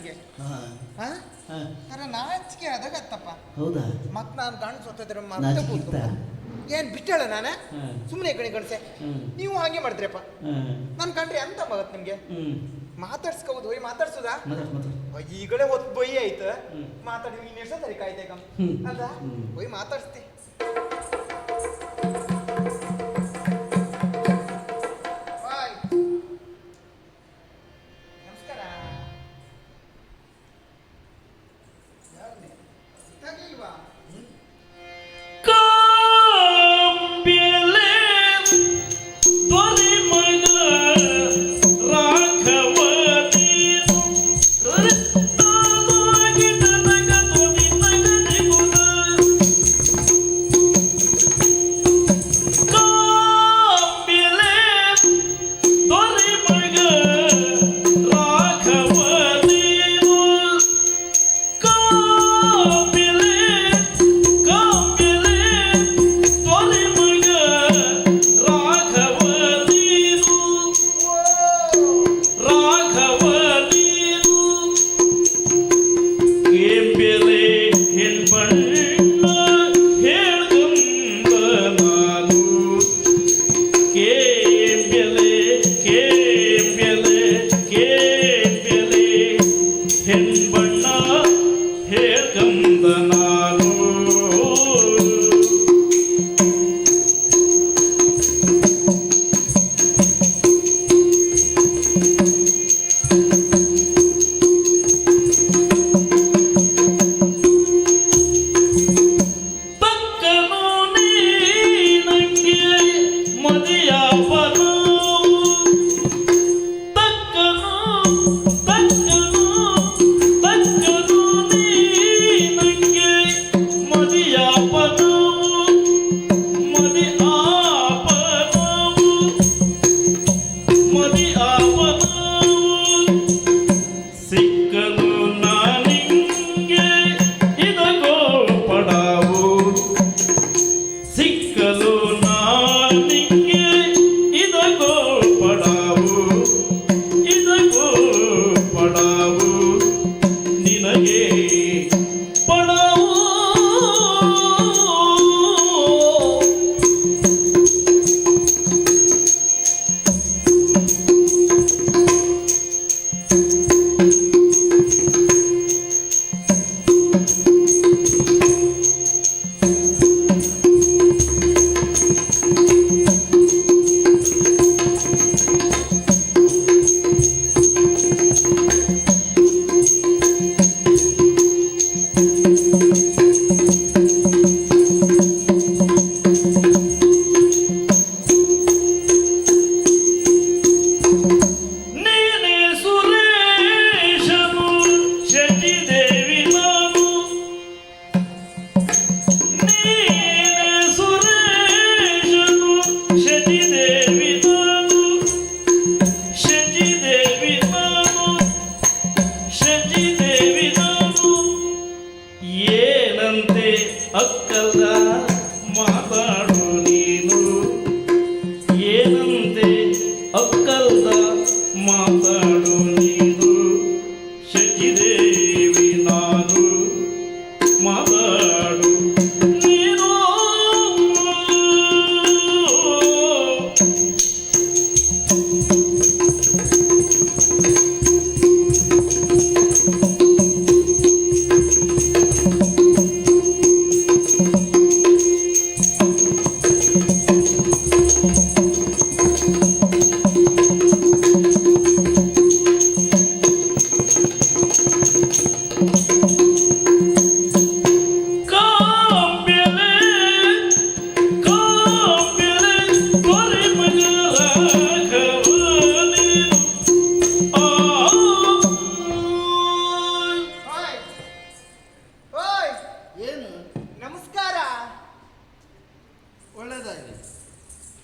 ನಿಮ್ಗೆ ಅರ ನಾಚಿಕೆ ಆದಾಗತ್ತಪ್ಪ. ಹೌದಾ? ಮತ್ ನಾನು ಗಂಡು ಸೊತ್ತಿದ್ರೆ ಮತ್ತೆ ಕೂತು ಏನ್ ಬಿಟ್ಟಳ ನಾನ ಸುಮ್ಮನೆ ಕಣಿ ಗಣಸೆ. ನೀವು ಹಾಗೆ ಮಾಡಿದ್ರಪ್ಪ. ನನ್ ಕಂಡ್ರೆ ಎಂತ ಮಗತ್ ನಿಮ್ಗೆ ಮಾತಾಡ್ಸ್ಕೋಬೋದು. ಹೋಯ್ ಮಾತಾಡ್ಸುದಾ? ಈಗಲೇ ಹೊತ್ತು ಬೈ ಆಯ್ತು ಮಾತಾಡಿ ನೀನ್ ಎಷ್ಟೋ ಸರಿ ಕಾಯ್ತೇಕ ಅಲ್ಲ ಹೋಯ್ ಮಾತಾಡ್ಸ್ತಿ.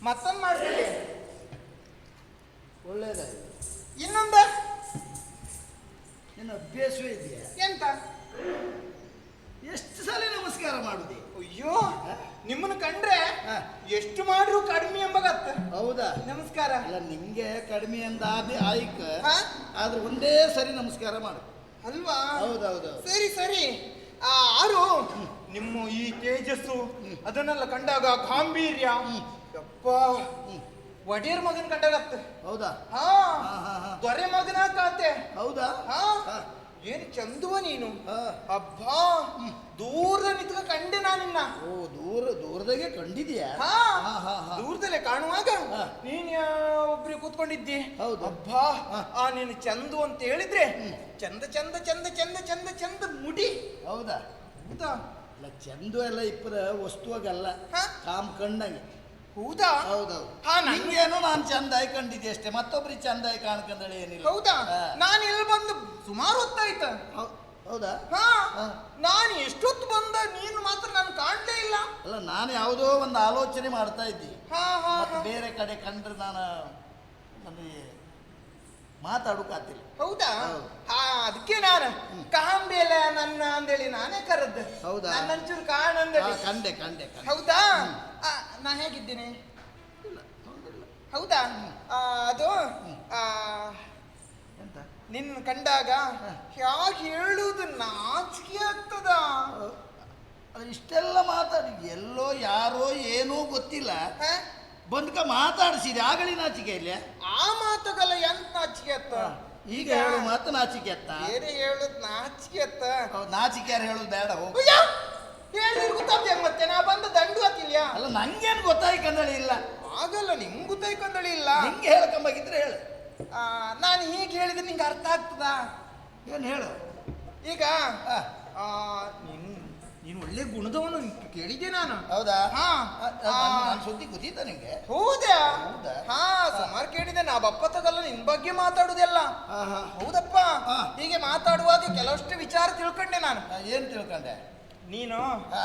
ಮತ್ತೊಂದು ಮಾಡ್ಕೊಳ್ಳಿ. ಒಳ್ಳೇದಾಯ್ತು. ಇನ್ನೊಂದು ನಿನ್ನ ಅಭ್ಯಾಸವೇ ಇದೆಯಾ ಎಂತ? ಎಷ್ಟು ಸಲ ನಮಸ್ಕಾರ ಮಾಡುದೇ? ಅಯ್ಯೋ, ನಿಮ್ಮನ್ನು ಕಂಡ್ರೆ ಎಷ್ಟು ಮಾಡ್ರು ಕಡಿಮೆ ಎಂಬಗತ್ತ. ಹೌದಾ? ನಮಸ್ಕಾರ. ಅಲ್ಲ, ನಿಂಗೆ ಕಡಿಮೆ ಅಂದ ಆಯ್ಕ, ಆದ್ರೆ ಒಂದೇ ಸರಿ ನಮಸ್ಕಾರ ಮಾಡು. ಅಲ್ವಾ? ಹೌದೌದು. ಸರಿ ಸರಿ. ಆರು ನಿಮ್ಮ ಈ ತೇಜಸ್ಸು ಅದನ್ನೆಲ್ಲ ಕಂಡಾಗ ಗಾಂಭೀರ್ಯ ಯಪ್ಪ ಒಡೆಯರ್ ಮಗನ್ ಕಂಡಾಗತ್ತ. ಹೌದಾ? ಹಾ ಹಾ, ಹಾ, ಹಾ. ದೊರೆ ಮಗನ ಕಾತೆ. ಹೌದಾ? ಹಾ ಹಾ. ಏನು ಚಂದುವ ನೀನು. ಹಾ. ಅಬ್ಬಾ ದೂರದ ನಿಂತ್ಕ ಕಂಡೆ ನಾನಿನ್ನ. ಓ, ದೂರದಾಗೆ ಕಂಡಿದ್ಯಾ? ಹಾ ಹಾ, ಹಾ, ಹಾ. ದೂರದಲ್ಲೇ ಕಾಣುವಾಗ ಹಾ. ನೀನ್ ಒಬ್ರಿಗೆ ಕೂತ್ಕೊಂಡಿದ್ದಿ. ಹೌದು. ಅಬ್ಬಾ ಹಾ. ನೀನು ಚಂದು ಅಂತ ಹೇಳಿದ್ರೆ ಚಂದ ಚಂದ ಚಂದ ಚಂದ ಚಂದ ಚಂದ ಮುಡಿ. ಹೌದಾ? ಹೌದಾ? ಅಲ್ಲ, ಚಂದು ಎಲ್ಲ ಇಪ್ಪರ ವಸ್ತುವಾಗಲ್ಲ, ಹಾ? ಕಾಮ್ ಕಣ್ಣಂಗೆ. ಹೌದಾ? ಹೌದೌದು. ಹಾ, ನಿಂಗೇನೋ ನಾನು ಚಂದಾಗಿ ಕಂಡಿದ್ದೆ ಅಷ್ಟೇ, ಮತ್ತೊಬ್ರಿಗೆ ಚಂದಾಗಿ ಕಾಣ್ಕಂದಳೆ ಏನಿಲ್ಲ. ಹೌದಾ? ಹಾ. ನಾನು ಇಲ್ಲಿ ಬಂದು ಸುಮಾರು ಹೊತ್ತಾಯ್ತ. ಹೌದಾ? ಹಾ ಹಾ. ನಾನು ಎಷ್ಟೊತ್ತು ಬಂದ ನೀನು ಮಾತ್ರ ನಾನು ಕಾಣ್ಲೇ ಇಲ್ಲ. ಅಲ್ಲ, ನಾನು ಯಾವುದೋ ಒಂದು ಆಲೋಚನೆ ಮಾಡ್ತಾ ಇದ್ದಿ. ಹಾ ಹಾ ಮತ್ತೆ ಹಾ. ಬೇರೆ ಕಡೆ ಕಂಡ್ರೆ ನನಗೆ ಮಾತಾಡೋಕಾತಿಲ್ಲ. ಹೌದಾ? ಹೌದು. ಹಾ, ಅದಕ್ಕೆ ನಾನು ಕಾಂಬೇಲ ನನ್ನ ಅಂದೇಳಿ ನಾನೇ ಕರೆದ್ದು. ಹೌದಾ? ನನ್ನಂಚೂರು ಕಾಣಂದೇಳಿ. ಕಂಡೆ ಕಂಡೆ ಕಂಡೆ. ಹೌದಾ? ನಾ ಹೇಗಿದ್ದೀನಿ? ಇಲ್ಲ, ತೊಂದ್ರೆ ಇಲ್ಲ. ಹೌದಾ? ಅದು ಎಂತ? ನಿನ್ನ ಕಂಡಾಗ ಯಾಕೆ ಹೇಳುವುದು ನಾಚಿಕೆ ಆಗ್ತದ. ಅದು ಇಷ್ಟೆಲ್ಲ ಮಾತಾಡಿ ಎಲ್ಲೋ ಯಾರೋ ಏನೋ ಗೊತ್ತಿಲ್ಲ ಹ? ಬಂದ್ಕ ಮಾತಾಡಿಸಿದೆ ಆಗಲಿ ನಾಚಿಕೆ ಇಲ್ಲ. ಆ ಮಾತುಗಲ್ಲ ಎಂತ ನಾಚಿಕೆ ಅತ್ತ. ಈಗ ಹೇಳು ಮಾತು ನಾಚಿಕೆ ಅತ್ತ. ಬೇರೆ ಹೇಳುದು ನಾಚಿಕೆ ಅತ್ತ. ನಾಚಿಕೆ ಯಾರು ಹೇಳುದು ಬೇಡ ಹೋಗು. ಹೇಳಿದ್ರೆ ಗೊತ್ತಾಗ್ತದೆ ಮತ್ತೆ ನಾ ಬಂದು ದಂಡು ಹಾಕಿಲ್ಯಾ? ಅಲ್ಲ, ನಂಗೇನು ಗೊತ್ತಾಯ್ಕಂದಳಿ ಇಲ್ಲ. ಆಗಲ್ಲ, ನಿಂಗೆ ಗೊತ್ತಾಯ್ಕೊಂಡಳಿ ಇಲ್ಲ. ನಿಂಗೆ ಹೇಳ್ಕೊಂಬಾಗಿದ್ರೆ ಹೇಳು. ನಾನು ಹೀಗೆ ಹೇಳಿದ್ರೆ ನಿಂಗೆ ಅರ್ಥ ಆಗ್ತದಾ? ಏನು ಹೇಳು. ಈಗ ನೀನು ಒಳ್ಳೆ ಗುಣದವನು ಕೇಳಿದ್ದೆ ನಾನು. ಹೌದಾ? ಹಾ. ನನ್ನ ಸುದ್ದಿ ಗೊತ್ತಿತ್ತ ನಿಂಗೆ? ಹೌದಾ? ಹೌದಾ? ಹಾ, ಸುಮಾರು ಕೇಳಿದೆ. ನಾ ಬಪ್ಪ ತಗಲ್ಲ ನಿನ್ ಬಗ್ಗೆ ಮಾತಾಡುದೆಲ್ಲ. ಹೌದಪ್ಪ. ಹಾ. ಹೀಗೆ ಮಾತಾಡುವಾಗ ಕೆಲವಷ್ಟು ವಿಚಾರ ತಿಳ್ಕೊಂಡೆ ನಾನು. ಏನು ತಿಳ್ಕೊಂಡೆ? ನೀನು ಹಾ.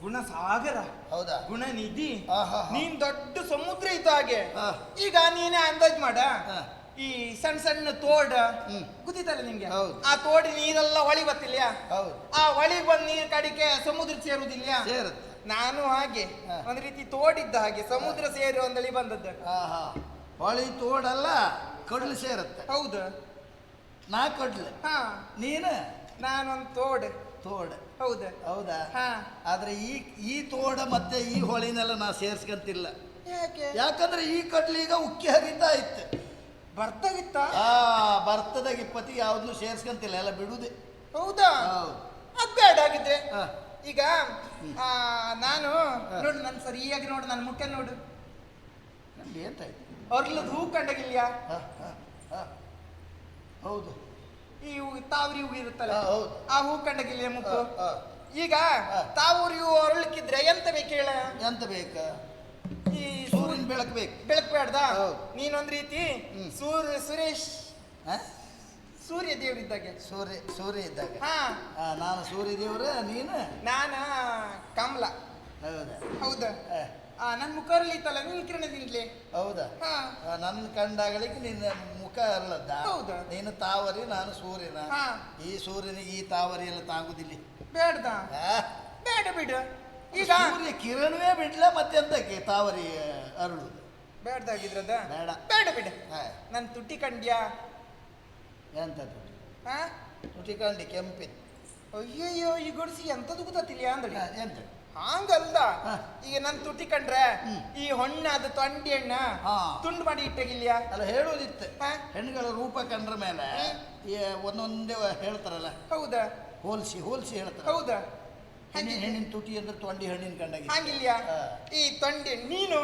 ಗುಣ ಸಾಗರ, ಹೌದಾ? ಗುಣ ನಿಧಿ, ಆಹಾ. ನೀನ್ ದೊಡ್ಡ ಸಮುದ್ರ ಇದ್ದ ಹಾಗೆ. ಹಾ. ಈಗ ನೀನೇ ಅಂದಾಜ್ ಮಾಡ. ಹಾ. ಈ ಸಣ್ಣ ಸಣ್ಣ ತೋಡ ಹ್ಮ್. ಗೊತ್ತಿತ್ತಲ್ಲ ನಿಂಗೆ? ಹೌದು. ಆ ತೋಡಿ ನೀರೆಲ್ಲ ಹೊಳಿ ಬತ್ತಿಲ್ಯಾ? ಹೌದು. ಆ ಹೊಳಿ ಬಂದ್ ನೀರ್ ಕಡಿಕೆ ಸಮುದ್ರ ಸೇರುವುದಿಲ್ಲ. ಸೇರುತ್ತೆ. ನಾನು ಹಾಗೆ ಹಾ. ಒಂದ್ ರೀತಿ ತೋಡಿದ್ದ ಹಾಗೆ ಸಮುದ್ರ ಸೇರಿ ಒಂದಳಿ ಬಂದದ್ದು. ಆಹಾ. ಹೊಳಿ ತೋಡಲ್ಲ, ಕಡ್ಲು ಸೇರುತ್ತೆ. ಹೌದು. ನಾ ಕಡ್ಲು, ಹಾ, ನೀನು ನಾನೊಂದ್ ತೋಡ್. ತೋಡ್. ಹೌದು. ಹೌದಾ? ಹಾ. ಆದ್ರೆ ಈ ತೋಡ ಮತ್ತೆ ಈ ಹೊಳಿನೆಲ್ಲ ನಾ ಸೇರ್ಸ್ಕಂತಿಲ್ಲ. ಯಾಕೆ? ಯಾಕಂದ್ರೆ ಈ ಕಡ್ಲು ಈಗ ಉಕ್ಕಿ ಹರಿತಾ ಇತ್ತು. ಬರ್ತಾಗಿತ್ತ? ಬರ್ತದಾಗ ಇಪ್ಪತ್ತಿ ಯಾವ್ದನ್ನು ಸೇರ್ಸ್ಕಂತಿಲ್ಲ, ಎಲ್ಲ ಬಿಡುದೆ. ಹೌದಾ? ಹೌದು. ಅದ್ ಬೇಡ ಆಗಿದ್ರೆ. ಹಾ. ಈಗ ನಾನು ನೋಡು, ನನ್ ಸರಿಯಾಗಿ ನೋಡು, ನನ್ನ ಮುಖ ನೋಡು. ನಮ್ಗೆ ಎಂತಾಯ್ತು? ಅವ್ರಲ್ಲದ ಹೂ ಕಂಡಾಗಿಲ್ಯಾ? ಹ, ಹ, ಹ. ಹೌದು. ಈ ತಾವ್ರಿ ಹೂ ಇರುತ್ತಲ್ಲ, ಹೌದು. ಆ ಹೂ ಕಂಡಾಗಿಲ್ಯಾ ಮುಖ? ಹ, ಹ. ಈಗ ತಾವೂರಿ ಹೂ ಅರಳಕ್ಕಿದ್ರೆ ಎಂತ ಬೇಕು ಹೇಳ? ಎಂತ ಬೇಕ? ಈ ಸೂರ್ಯನ ಬೆಳಕು ಬೇಕು. ಬೆಳಕು ಬೇಡ್ದ? ಹೌದು. ನೀನೊಂದ್ ರೀತಿ ಸುರೇಶ್ ಹ? ಸೂರ್ಯ ದೇವರಿದ್ದಾಗೆ. ಸೂರ್ಯ ಇದ್ದಾಗ. ಹಾ. ನಾನು ಸೂರ್ಯ ದೇವ್ರ, ನೀನು? ನಾನ ಕಮಲ. ಹೌದಾ? ಹೌದಾ? ಹ. ನನ್ ಮುಖರಲ್ಲಿ ಇತ್ತಲ್ಲ ನಿನ್ ಕಿರಣದಿಂದಲೇ. ಹೌದಾ? ಹಾ. ನನ್ನ ಕಂಡಾಗಳಿಗೆ ನಿನ್ನ ಮುಖ ಅಲ್ಲದ. ಹೌದಾ? ನೀನು ತಾವರಿ, ನಾನು ಸೂರ್ಯನ. ಹಾ. ಈ ಸೂರ್ಯನಿಗೆ ಈ ತಾವರಿ ಎಲ್ಲ ತಾಗುದಿಲ್ಲ. ಬೇಡ್ದ? ಹ? ಬೇಡ ಬಿಡು. ಈಗ ಸೂರ್ಯ ಕಿರಣವೇ ಬಿಡ್ಲ ಮತ್ತೆಂತಕ್ಕೆ ತಾವರಿ ಅರಳುದು? ಬೇಡ್ದಾಗಿದ್ರದ? ಬೇಡ. ಬೇಡ ಬಿಡು. ಹ. ನನ್ ತುಟಿ ಕಂಡ್ಯಾ? ಎಂತ ತುಟಿ? ಹಾ. ತುಟಿ ಕಂಡಿ ಕೆಂಪಿತ್ತು. ಅಯ್ಯಯ್ಯೋ, ಈ ಗೊಡ್ಸಿ ಎಂತದು ಗೊತ್ತಿಲ್ಲ ಅಂದಳಿ. ಎಂತ? ಹಂಗಲ್ದ. ಹ. ಈಗ ನನ್ ತುಟಿ ಕಂಡ್ರೆ ಈ ಹೊಣ್ಣ ಅದು ತೊಂಡಿ ಹಣ್ಣ ಹಾ. ತುಂಡು ಮಾಡಿ ಇಟ್ಟಾಗಿಲ್ಯಾ? ಅಲ್ಲ, ಹೇಳೋದಿತ್ತು. ಹ? ಹೆಣ್ಣುಗಳ ರೂಪ ಕಂಡ್ರ ಮೇಲೆ ಈ ಒಂದೊಂದೇ ಹೇಳ್ತಾರಲ್ಲ, ಹೌದಾ? ಹೋಲ್ಸಿ ಹೇಳ್ತಾರೆ. ಹೌದಾ? ಹೆಣ್ಣಿನ ತುಟಿ ಅಂದ್ರೆ ತೊಂಡಿ ಹಣ್ಣಿನ ಕಂಡಾಗಿ. ಹಂಗಿಲ್ಯಾ? ಹಾ. ಈ ತೊಂಡಿ ನೀನು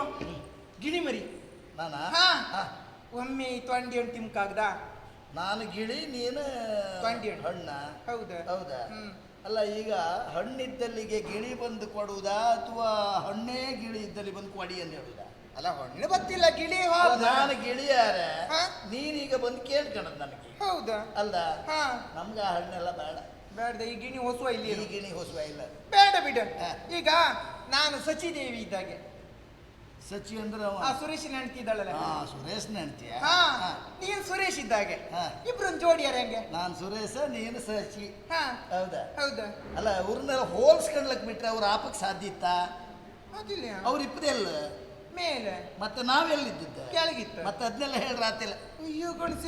ಗಿಣಿಮರಿ. ನಾನಾ? ಹಾ. ಹಾ. ಒಮ್ಮೆ ಈ ತೊಂಡಿ ಹಣ್ಣು ತಿಮ್ಕಾಗ್ದ? ನಾನು ಗಿಳಿ, ನೀನು ತೊಂಡಿ ಹಣ್ಣು. ಹಣ್ಣ. ಹೌದಾ? ಹೌದಾ? ಹ್ಮ್. ಅಲ್ಲ, ಈಗ ಹಣ್ಣಿದ್ದಲ್ಲಿಗೆ ಗಿಳಿ ಬಂದು ಕೊಡುವುದಾ ಅಥವಾ ಹಣ್ಣೇ ಗಿಳಿ ಇದ್ದಲ್ಲಿ ಬಂದು ಕೊಡಿ ಅಂತ ಹೇಳುದಾ? ಅಲ್ಲ, ಹಣ್ಣು ಬತ್ತಿಲ್ಲ, ಗಿಳಿ ಹೋದ. ನಾನು ಗಿಳಿಯಾರೆ, ಹಾ? ನೀನೀಗ ಬಂದು ಕೇಳ್ಕಣದ್ ನನಗೆ. ಹೌದಾ? ಅಲ್ದ? ಹಾ. ನಮ್ಗ ಆ ಹಣ್ಣೆಲ್ಲ ಬೇಡ. ಬೇಡ. ಈ ಗಿಣಿ ಹೊಸುವ ಇಲ್ಲಿ ಈ ಗಿಣಿ ಹೊಸುವ ಇಲ್ಲ. ಬೇಡ ಬಿಡು. ಹಾ. ಈಗ ನಾನು ಸಚಿದೇವಿ ಇದ್ದಾಗೆ. ಸಚಿ ಅಂದ್ರೆ ಆ ಸುರೇಶನ್ ಹೆಂಡತಿ ಇದ್ದಾಳಲ್ಲ. ಸುರೇಶ್ ಅಂತೀಯ? ಹಾ. ನೀನ್ ಸುರೇಶ್ ಇದ್ದಾಗೆ. ಹಾ. ಇಬ್ರೊಂದು ಜೋಡಿಯಾರ ಹೆಂಗೆ? ನಾನು ಸುರೇಶ, ನೀನು ಸಚಿ. ಹಾ. ಹೌದಾ? ಹೌದಾ? ಅಲ್ಲ, ಅವ್ರನ್ನೆಲ್ಲ ಹೋಲ್ಸ್ಕೊಂಡ್ಲಕ್ ಬಿಟ್ರೆ ಅವ್ರ ಆಪಕ್ ಸಾಧ್ಯ ಇತ್ತ? ಅದಿಲ್ಲ. ಅವ್ರ ಇಪ್ಪದೆಲ್ಲ ಮೇಲೆ ಮತ್ತೆ ನಾವೆಲ್ಲಿದ್ದ ಕೆಳಗಿತ್ತು. ಮತ್ತೆ ಅದನ್ನೆಲ್ಲ ಹೇಳ್ರ ಆತಿಲ್ಲ. ಅಯ್ಯೋ ಗಣಸ,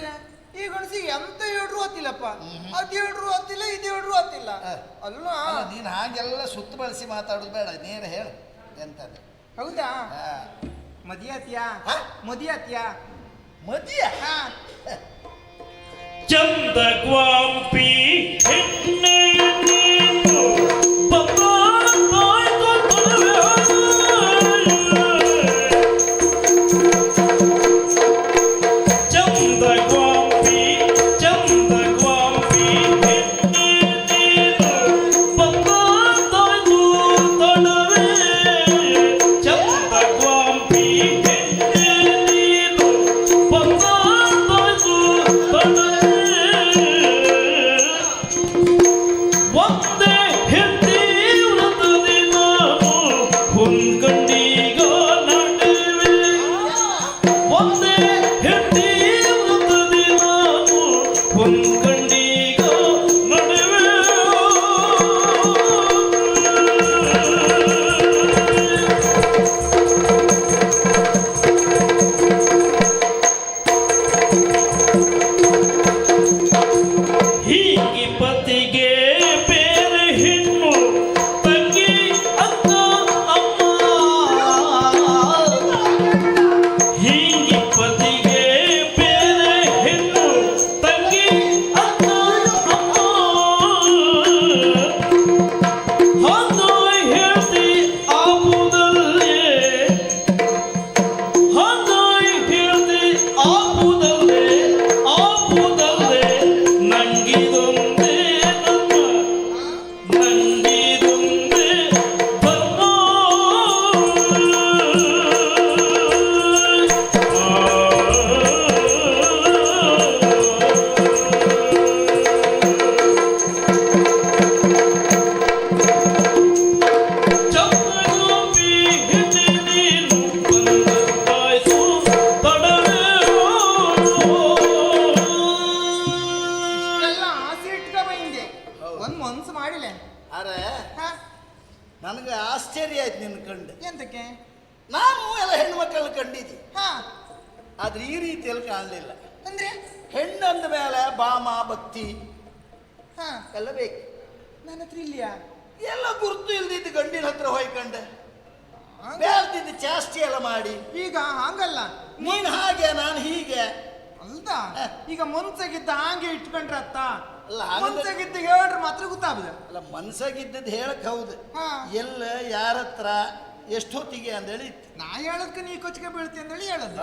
ಈ ಗಣಸಿಗೆ ಎಂತ ಹೇಳ್ರು ಗೊತ್ತಿಲ್ಲಪ್ಪ. ಅದ್ ಹೇಳ್ರು ಗೊತ್ತಿಲ್ಲ, ಇದು ಹೇಳ್ರು ಗೊತ್ತಿಲ್ಲ. ಅಲ್ಲ ನೀನು ಹಾಗೆಲ್ಲ ಸುತ್ತು ಬಳಸಿ ಮಾತಾಡೋದು ಬೇಡ, ನೇರ ಹೇಳು ಎಂತದ್ದು. ಹೌದಾ? ಮದಿಯಾತ್ಯಾ ಮದಿಯಾತ್ಯಾ ಮದಿಯ ಚಂದ ಕ್ವಾಂಪಿ ಹೆಣ್ಣೆ ನನಗೆ ಆಶ್ಚರ್ಯ ಆಯ್ತು ನಿನ್ನ ಕಂಡು. ಎಂತಕ್ಕೆ? ನಾನು ಎಲ್ಲ ಹೆಣ್ಣು ಮಕ್ಕಳನ್ನ ಕಂಡಿದ್ದೆ, ಹಾ, ಆದ್ರೆ ಈ ರೀತಿಯಲ್ಲಿ ಕಾಣಲಿಲ್ಲ. ಅಂದ್ರೆ ಹೆಣ್ಣು ಅಂದ ಮೇಲೆ ಬಾಮ ಭಕ್ತಿ ಹಾ ಎಲ್ಲ ಬೇಕು. ನನ್ನ ಹತ್ರ ಇಲ್ಲಿಯಾ? ಎಲ್ಲ ಗುರುತು ಇಲ್ದಿದ್ದು ಗಂಡಿನ ಹತ್ರ ಹೋಯ್ಕಂಡೆ ಬೇಡ್ದಿದ್ದು ಚಾಸ್ತಿ ಎಲ್ಲ ಮಾಡಿ. ಈಗ ಹಂಗಲ್ಲ, ನೀನು ಹಾಗೆ ನಾನು ಹೀಗೆ ಅಲ್ದ. ಈಗ ಮನ್ಸಾಗಿದ್ದ ಹಾಗೆ ಇಟ್ಕೊಂಡ್ರೆ ಅತ್ತ ಅಲ್ಲ, ಮನ್ಸಾಗಿದ್ದ ಹೇಳ್ರೆ ಮಾತ್ರ ಗೊತ್ತಾಗ್ದ. ಅಲ್ಲ, ಮನ್ಸಾಗಿದ್ದದ್ದು ಹೇಳಕ್ ಹೌದು. ಹಾ. ಎಲ್ಲ ಯಾರ ಹತ್ರ ಎಷ್ಟೊತ್ತಿಗೆ ಅಂದೇಳಿ ನಾ ಹೇಳದ್ಕ ನೀ ಕೊಚ್ಕೆ ಬೀಳ್ತಿ ಅಂದೇಳಿ ಹೇಳದ್.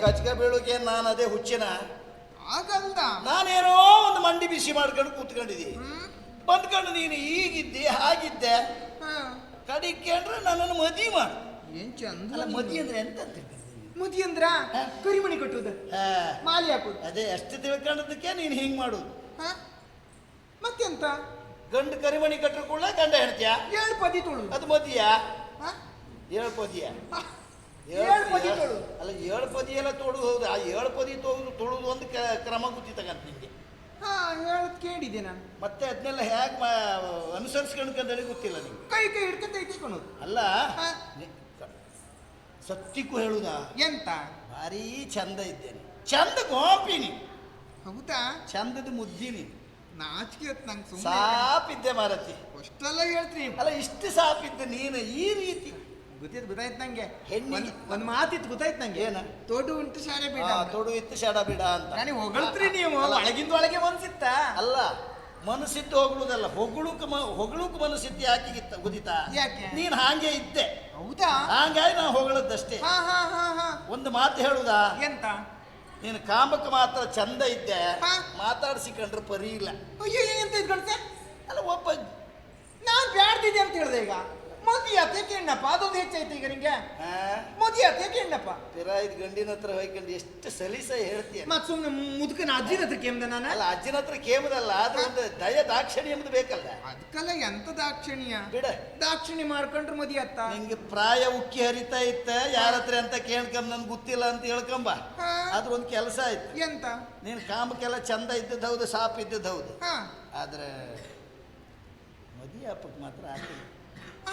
ಕಚ್ಕ ಬೀಳೋಕೆ ನಾನು ಅದೇ ಹುಚ್ಚಿನ ಆಗಲ್ದ. ನಾನೇನೋ ಒಂದು ಮಂಡಿ ಬಿಸಿ ಮಾಡ್ಕೊಂಡು ಕೂತ್ಕೊಂಡಿದ್ದಿ, ಬಂದ್ಕೊಂಡು ನೀನು ಹೀಗಿದ್ದೆ ಹಾಗಿದ್ದೆ ಕಡಿಕೆ ಅಂದ್ರೆ ನನ್ನನ್ನು ಮದಿ ಮಾಡು. ಏನ್ ಚಂದ. ಅಲ್ಲ, ಮದಿ ಅಂದ್ರೆ ಎಂತ ಮದಿ ಅಂದ್ರ ಕರಿಮಣಿ ಕಟ್ಟುದ, ಮಾಲಿ ಹಾಕುದು. ಅದೇ ಎಷ್ಟು ತಿಳ್ಕೊಂಡದಕ್ಕೆ ನೀನು ಹಿಂಗ್ ಮಾಡುದು. ಮತ್ತೆಂತ? ಗಂಡು ಕರಿಮಣಿ ಕಟ್ಟರು ಕೂಡ ಗಂಡ ಹೇಳ್ತೀಯ? 7 ಪದಿ ತೊಳು. ಅದು ಮದಿಯಾ? 7 ಪದಿಯ? 7 ಪದಿ ತೊಳು. ಅಲ್ಲ, 7 ಪದಿ ಎಲ್ಲ ತೊಡುದು ಹೌದು. ಆ 7 ಪದಿ ತೊಳುದು ಒಂದು ಕ್ರಮ ಗೊತ್ತಿತ್ತಂತ ನಿಂಗೆ. ಹಾ, ಹೇಳದ್ ಕೇಳಿದೆ ನಾನು. ಮತ್ತೆ ಅದನ್ನೆಲ್ಲ ಹೇಗೆ ಅನುಸರಿಸ್ಕೊಂಡ್ಕಂದೇಳಿ ಗೊತ್ತಿಲ್ಲ ನಿಂಗೆ. ಕೈ ಕೈ ಹಿಡ್ಕೊಂತ ಇಟ್ಕೊಳೋದು. ಅಲ್ಲ, ಸತ್ಯಕ್ಕೂ ಹೇಳುದಾ? ಎಂತ? ಭಾರಿ ಚಂದ ಇದ್ದೇನೆ, ಚಂದ ಗೋಪಿನಿ. ಹೌದಾ? ಚಂದದ ಮುದ್ದಿನಿ. ನಾಚಿಕೆ ನಂಗೆ ಸಾಪಿದ್ದೆ ಮಾರತಿ. ಅಷ್ಟೆಲ್ಲ ಹೇಳ್ತೀನಿ. ಅಲ್ಲ, ಇಷ್ಟು ಸಾಪಿದ್ದೆ ನೀನು ಈ ರೀತಿ. ಗೊತ್ತಾಯ್ತು ನಂಗೆ. ಹೆಣ್ಣಿಗೆ ಒಂದು ಮಾತಿತ್ತು ಗೊತ್ತಾಯ್ತು ನಂಗೆ. ಏನ? ತೊಡು ಉಂಟು ಶಾಲೆ ಬಿಡ. ತೊಡು ಇತ್ತು ಶಾಡ ಬಿಡ ಅಂತ ನನಗೆ ಹೊಗಳ್ತ್ರಿ ನೀವು. ಒಳಗಿಂದ ಒಳಗೆ ಮನ್ಸಿತ್ತ. ಅಲ್ಲ, ಮನಸ್ಸಿದ್ದು ಹೊಗಳುದಲ್ಲ, ಹೊಗಳೂಕ್ ಮನಸ್ಸಿದ್ದು ಯಾಕೆ ಗೊತ್ತಿತ್ತಾ? ಯಾಕೆ? ನೀನ್ ಹಾಗೆ ಇದ್ದೆ. ಹೌದಾ? ಹಾಗಾಗಿ ನಾವು ಹೊಗಳದ್ದಷ್ಟೇ. ಹಾ ಹಾ ಹಾ ಹಾ. ಒಂದು ಮಾತು ಹೇಳುದಾ? ಎಂತ? ನೀನು ಕಾಮಕ್ಕೆ ಮಾತ್ರ ಚಂದ ಇದ್ದೆ, ಹಾ. ಮಾತಾಡ್ಸಿಕೊಂಡ್ರೆ ಪರಿ ಇಲ್ಲ. ಅಯ್ಯೋ, ಎಂತ ಇದ್ಕೊಳ್ತೆ? ಅಲ್ಲ, ಒಬ್ಬ ನಾನ್ ಬ್ಯಾಡ್ದಿದ್ದೆ ಅಂತ ಹೇಳ್ದೆ. ಈಗ ಮದಿ ಅತ್ತಕ್ಕೆ ಎಣ್ಣಪ್ಪ, ಅದೊಂದು ಹೆಚ್ಚಾಯ್ತು ಈಗ ನಿಂಗೆ. ಮದಿ ಅತ್ತಕ್ಕೆ ಎಣ್ಣಪ್ಪ ಇದು ಗಂಡಿನ ಹತ್ರ ಹೋಯ್ಕೊಂಡು ಎಷ್ಟು ಸಲೀಸ ಹೇಳ್ತೀಯ. ಮತ್ ಸುಮ್ನೆ ಮುದುಕನ ಅಜ್ಜಿನ ಹತ್ರ ಕೇಮ್ದ ನಾನು. ಅಲ್ಲ, ಅಜ್ಜಿನ ಹತ್ರ ಕೇಮದಲ್ಲ, ಅದು ಒಂದು ದಯ ದಾಕ್ಷಿಣ್ಯ ಎಂಬುದು ಬೇಕಲ್ಲ. ಅದಕ್ಕೆಲ್ಲ ಎಂತ ದಾಕ್ಷಿಣ್ಯ ಬಿಡ. ದಾಕ್ಷಿಣ್ಯ ಮಾಡ್ಕೊಂಡ್ರೆ ಮದಿ ಅತ್ತ. ನಿಂಗೆ ಪ್ರಾಯ ಉಕ್ಕಿ ಹರಿತಾ ಇತ್ತ, ಯಾರ ಹತ್ರ ಅಂತ ಕೇಳ್ಕೊಂಬ ನನ್ಗೆ ಗೊತ್ತಿಲ್ಲ ಅಂತ ಹೇಳ್ಕೊಂಬ. ಆದ್ರ ಒಂದು ಕೆಲಸ ಆಯ್ತು. ಎಂತ? ನೀನು ಕಾಮಕ್ಕೆಲ್ಲ ಚಂದ ಇದ್ದದ್ದು ಹೌದು, ಸಾಪ್ ಇದ್ದದ್ದು ಹೌದು. ಆದ್ರೆ ಮದಿ ಹಬ್ಬಕ್ಕೆ ಮಾತ್ರ ಆಗಿಲ್ಲ.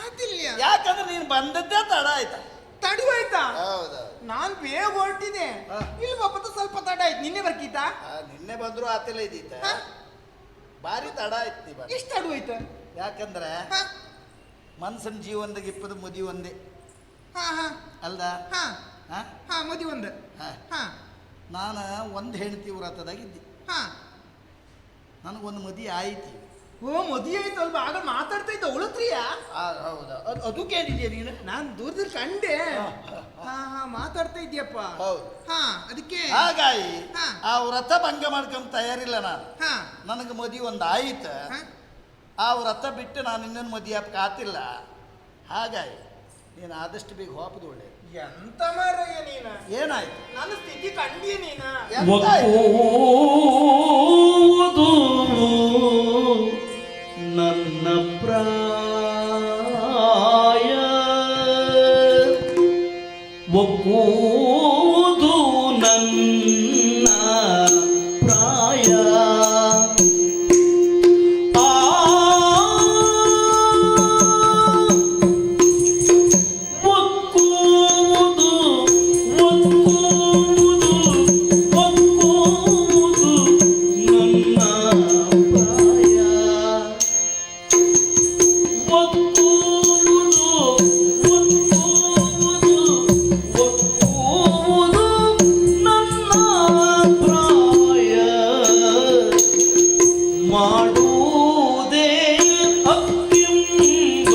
ಆತಿಲ್ಲ. ಯಾಕಂದ್ರೆ ನೀನು ಬಂದದ್ದೇ ತಡ ಆಯ್ತಾ? ತಡವಾಯ್ತಾ? ಹೌದೌದು. ನಾನ್ ಬೇಗ ಹೊರಟಿದೆ. ಹಾ. ಇಲ್ಲಿ ಬಾಪತ್ತ ಸ್ವಲ್ಪ ತಡ ಆಯ್ತು. ನಿನ್ನೆ ಬರ್ಕೀತಾ? ನಿನ್ನೆ ಬಂದ್ರು ಆತಿಲ್ಲ ಇದೀತ ಹಾ? ಭಾರಿ ತಡ ಆಯ್ತು ಬಾ. ಎಷ್ಟು ತಡವಾಯ್ತು? ಯಾಕಂದ್ರೆ ಹಾ ಮನ್ಸನ್ ಜೀವನದಾಗ ಇಪ್ಪದು ಮದಿ ಒಂದೇ ಹಾ ಹಾ ಅಲ್ದ. ಹಾ ಹಾ? ಹಾ ಮದಿ ಒಂದು. ಹಾ. ಹಾ ನಾನು ಒಂದು ಹೆಂಡತಿ ವ್ರತದಾಗಿದ್ದೆ. ಹಾ ನನಗೊಂದು ಮದಿ ಆಯ್ತು. ಓ ಮದಿ ಆಯ್ತು ಅಲ್ವಾ? ಆಗ ಮಾತಾಡ್ತಾ ಇದ್ದ ಅವಳತ್ರಿಯ? ಹೌದಾ? ಅದು ಕೇಳಿದ್ಯಾ ನೀನು? ನಾನ್ ದೂರದಲ್ಲಿ ಕಂಡೆ. ಹಾ ಹಾ ಮಾತಾಡ್ತಾ ಇದ್ಯಪ್ಪ. ಹೌದು. ಹಾ ಅದಕ್ಕೆ ಹಾಗಾಗಿ ಹಾ. ಆ ವ್ರತ ಭಂಗ ಮಾಡ್ಕೊಂಡ್ ತಯಾರಿಲ್ಲ ನಾನು. ಹಾ ನನಗೆ ಮದಿ ಒಂದು ಆಯ್ತು. ಹಾ ಆ ವ್ರತ ಬಿಟ್ಟು ನಾನು ಇನ್ನೊಂದು ಮದಿ ಹಬ್ಬಕ್ಕೆ ಆತಿಲ್ಲ. ಹಾಗಾಗಿ ನೀನು ಆದಷ್ಟು ಬೇಗ ಹೋಪದು ಒಳ್ಳೆ. ಎಂತ ಮಾರಯ್ಯ ನೀನ? ಏನಾಯ್ತು? ನನ್ನ ಸ್ಥಿತಿ ಕಂಡಿಯ ನೀನ? ಎಂತ ಆಯ್ತು? ಒಕ್ಕುವುದು ನನ್ನ ಪ್ರಾಯ, ಒಕ್ಕುವುದು ನನ್ನ ಪ್ರಾಯ. ಮಾಡುವುದೇ ಅಕ್ಕಿಂಬ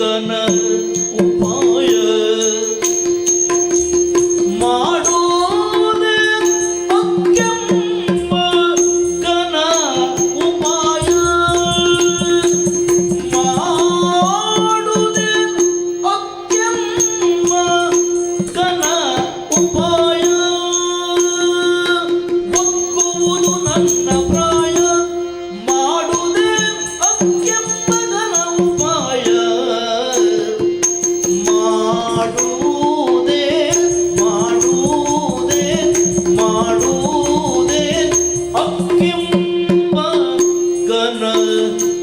ಗನ ಉಪಾಯ, ಮಾಡುವುದೇ ಅಕ್ಕಿಂಬ ಗನ ಉಪಾಯ, ಮಾಡುವುದೇ ಅಕ್ಕಿಂಬ ಗನ ಉಪಾಯ, ಒಕ್ಕುವುದು ನನ್ನ ಪ್ರಾಯ, ಮಾಡುವುದೇ ಅಕ್ಕೆಂಬಗನ ಉಪಾಯ, ಮಾಡುವುದೇ ಮಾಡುವುದೇ ಮಾಡುವುದೇ ಅಕ್ಕೆಂಬ ಗನ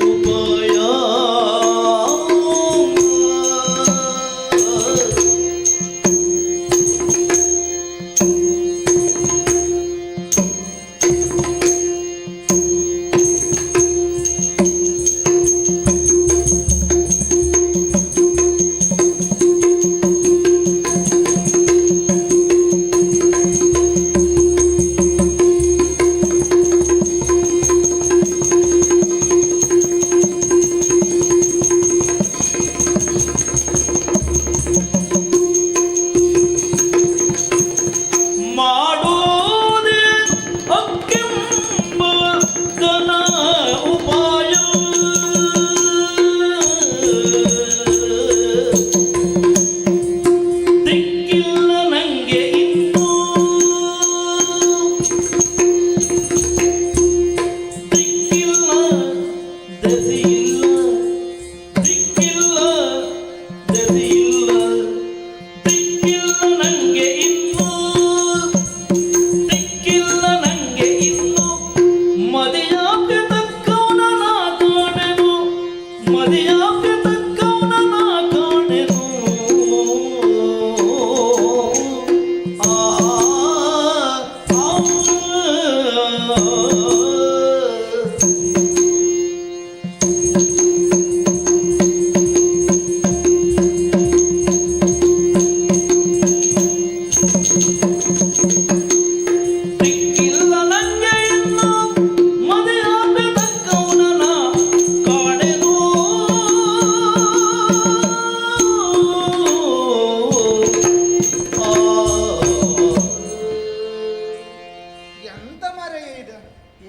ಉಪಾಯ. ಮಾಡುವುದೇ ಅಕ್ಕೆಂಬ ಗನ ಉಪಾಯ, ದಿಕ್ಕಿಲ್ಲ ನಂಗೆ ಇನ್ನೂ, ದಿಕ್ಕಿಲ್ಲ ದೆಸೆಯಿಲ್ಲ, ದಿಕ್ಕಿಲ್ಲ ದೆಸೆಯಿಲ್ಲ, ದಿಕ್ಕಿಲ್ಲ ನಂಗೆ ಇನ್ನೂ, ದಿಕ್ಕಿಲ್ಲ ನಂಗೆ ಇನ್ನು, ಮದಿಯಾಕೆ ತಕ್ಕವನ ನಾ ಕಾಣೆನು, ಮದಿಯಾಕೆ ತಕ್ಕವನ ನಾ ಕಾಣೆನು. ಆ ದಿಕ್ಕಿಲ್ಲ ನಂಗೆ ಇನ್ನು, ಮದಿಯಾಕೆ ತಕ್ಕವನ ನಾ ಕಾಣೆನು. ಎಂತ ಮಾರಯ್ಯ ಇದು?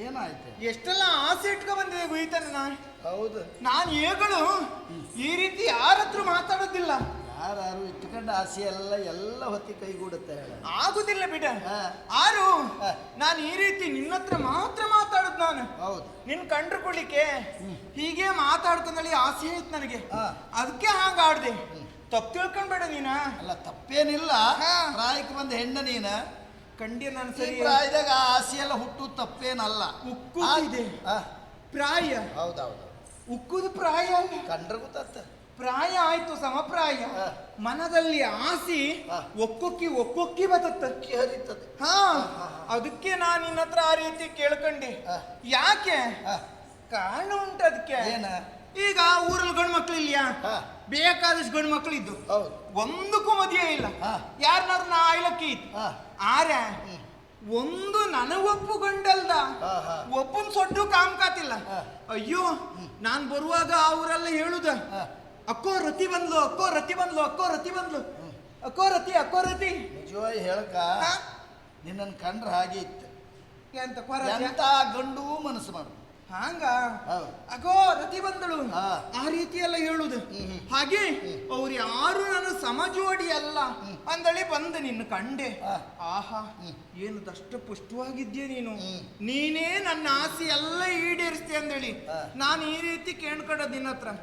ಏನಾಯ್ತು? ಎಷ್ಟೆಲ್ಲ ಆಸೆ ಇಟ್ಕೊ ಬಂದಿದೆ ಗುಯ್ತಾನೆ ನಾ. ಹೌದು. ನಾನು ಏಗಳು ಈ ರೀತಿ ಯಾರ ಹತ್ರ ಮಾತಾಡೋದಿಲ್ಲ. ಯಾರು ಇಟ್ಕೊಂಡ ಆಸೆ ಎಲ್ಲ ಹೊತ್ತಿ ಕೈಗೂಡುತ್ತೆ ಹೇಳ. ಆಗುದಿಲ್ಲ ಬಿಡ. ಹಾ. ಆರು ಹಾ. ನಾನು ಈ ರೀತಿ ನಿನ್ನ ಹತ್ರ ಮಾತ್ರ ಮಾತಾಡುದು. ನಾನು ಹೌದು. ನಿನ್ ಕಂಡ್ರು ಕೊಡ್ಲಿಕ್ಕೆ ಹೀಗೆ ಮಾತಾಡ್ಕೊಂಡಲ್ಲಿ ಆಸೆ ಆಯ್ತು ನನಗೆ. ಹಾ. ಅದಕ್ಕೆ ಹಾಂಗ ಆಡ್ದೆ. ತಪ್ಪು ತಿಳ್ಕೊಂಡ್ಬೇಡ ನೀನ. ಅಲ್ಲ ತಪ್ಪೇನಿಲ್ಲ. ಹಾ. ಪ್ರಾಯಕ್ಕೆ ಬಂದ ಹೆಣ್ಣು ನೀನ. ಕಂಡ್ಯ ನಾನು ಈ ಸರಿ. ಪ್ರಾಯದಾಗ ಆ ಆಸೆ ಎಲ್ಲ ಹುಟ್ಟು ತಪ್ಪೇನಲ್ಲ. ಉಕ್ಕುತ್ತಿದೆ ಆ, ಪ್ರಾಯ. ಹೌದೌದು. ಉಕ್ಕುದು ಪ್ರಾಯ ಅಲ್ಲ. ಕಂಡ್ರೆ ಗೊತ್ತಾಗ್ತ. ಪ್ರಾಯ ಆಯ್ತು ಸಮಪ್ರಾಯ. ಮನದಲ್ಲಿ ಆಸಿ ಒಕ್ಕೊಕ್ಕಿ ಬರ್ತದೆ. ಅಕ್ಕಿ ಹರಿತದೆ. ಹಾ, ಅದಕ್ಕೆ ನಾನು ನಿನ್ನ ಹತ್ರ ಆ ರೀತಿ ಕೇಳ್ಕೊಂಡೆ. ಯಾಕೆ ಕಾರಣ ಉಂಟು ಅದಕ್ಕೆ. ಏನ? ಈಗ ಊರಲ್ಲಿ ಗಂಡು ಮಕ್ಳು ಇಲ್ಯಾ? ಬೇಕಾದಷ್ಟು ಗಂಡು ಮಕ್ಳು ಇದ್ದು ಒಂದಕ್ಕೂ ಮದುವೆ ಇಲ್ಲ. ಯಾರನ್ನಾರು ನಾ ಆಯ್ಲಕ್ಕಿ ಇತ್ತು ಆರೆ ಒಂದು ನನಗೊಪ್ಪು ಗಂಡಲ್ದ ಒಪ್ಪನ್ ಸೊಡ್ಡು ಕಾಮ್ಕಾತಿಲ್ಲ. ಅಯ್ಯೋ, ನಾನ್ ಬರುವಾಗ ಅವರೆಲ್ಲ ಹೇಳುದ, ಅಕ್ಕೋ ರತಿ ಬಂದ್ಲು, ಅಕ್ಕೋ ರತಿ ಬಂದ್ಲು, ಅಕ್ಕೋ ರತಿ ಬಂದ್ಲು, ಅಕ್ಕೋ ರತಿ, ಅಕ್ಕೋ ರತಿ. ನಿಜವಾಗಿ ಹೇಳಕ ನಿನ್ನನ್ನು ಕಂಡ್ರೆ ಹಾಗೆ ಇತ್ತು. ಎಂತ ಗಂಡು ಮನಸ್ಸು ಮಾಡು ಹಂಗ ಅಗೋ ರತಿ ಬಂದಳು ಆ ರೀತಿ ಎಲ್ಲ ಹೇಳುದು. ಹಾಗೆ ಅವ್ರು ಯಾರು ನನ್ನ ಸಮಜೋಡಿ ಅಲ್ಲ ಅಂದಳಿ ಬಂದು ನಿನ್ನ ಕಂಡೆ. ಆಹಾ, ಏನು ದಷ್ಟ ಪುಷ್ಟವಾಗಿದ್ಯೆ ನೀನು. ನೀನೇ ನನ್ನ ಆಸೆ ಎಲ್ಲ ಈಡೇರಿಸ್ತೆ ಅಂದೇಳಿ ನಾನು ಈ ರೀತಿ ಕೇಳ್ಕೊಂಡ ನಿನ್ನ ಹತ್ರ.